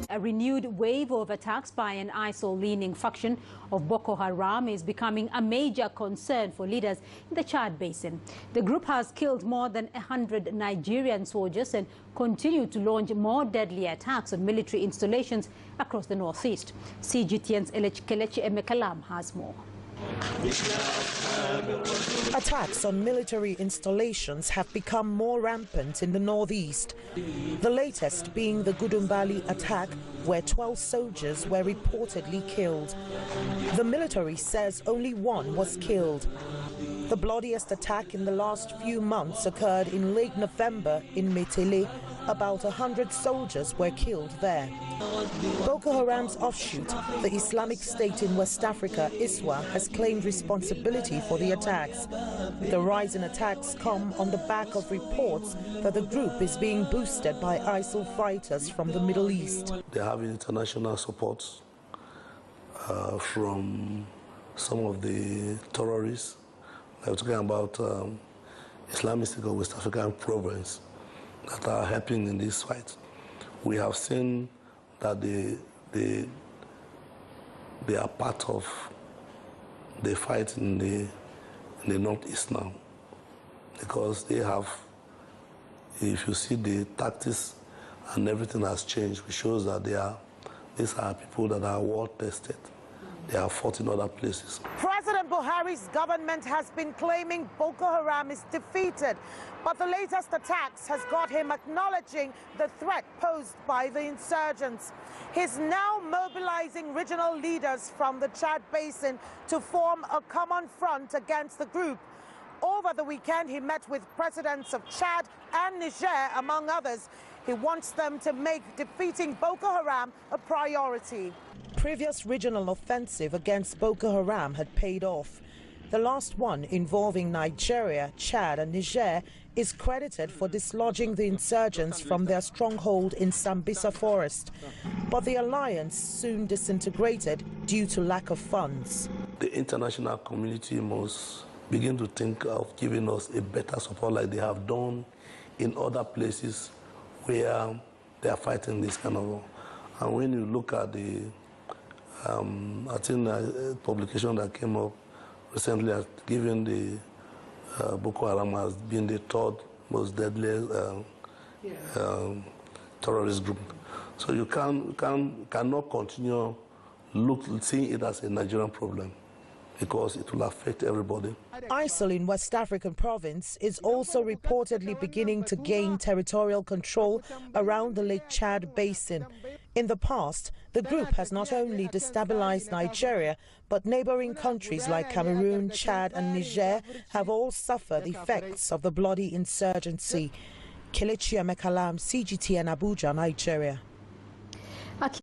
A renewed wave of attacks by an ISIL-leaning faction of Boko Haram is becoming a major concern for leaders in the Chad Basin. The group has killed more than 100 Nigerian soldiers and continued to launch more deadly attacks on military installations across the northeast. CGTN's Kelechi Emekalam has more. Attacks on military installations have become more rampant in the northeast. The latest being the Gudumbali attack, where 12 soldiers were reportedly killed. The military says only one was killed. The bloodiest attack in the last few months occurred in late November in Metele. About 100 soldiers were killed there. Boko Haram's offshoot, the Islamic State in West Africa, ISIL, has claimed responsibility for the attacks. The rise in attacks come on the back of reports that the group is being boosted by ISIL fighters from the Middle East. They have international support from some of the terrorists. They're talking about Islamic State of West African province that are helping in this fight. We have seen that they are part of the fight in the northeast now, because they have, if you see the tactics and everything has changed, which shows that these are people that are war tested. They have fought in other places. President Buhari's government has been claiming Boko Haram is defeated, but the latest attacks has got him acknowledging the threat posed by the insurgents. He's now mobilizing regional leaders from the Chad Basin to form a common front against the group. Over the weekend, he met with presidents of Chad and Niger, among others. He wants them to make defeating Boko Haram a priority. Previous regional offensive against Boko Haram had paid off. The last one, involving Nigeria, Chad and Niger, is credited for dislodging the insurgents from their stronghold in Sambisa Forest. But the alliance soon disintegrated due to lack of funds. The international community must begin to think of giving us a better support like they have done in other places where they are fighting this kind of war. And when you look at the I think a publication that came up recently has given the Boko Haram as being the third most deadly terrorist group. So you cannot continue seeing it as a Nigerian problem, because it will affect everybody. ISIL in West African province is also reportedly beginning to gain territorial control around the Lake Chad Basin. In the past, the group has not only destabilized Nigeria, but neighboring countries like Cameroon, Chad and Niger have all suffered effects of the bloody insurgency. Kelechi Emekalam, CGTN, Abuja, Nigeria.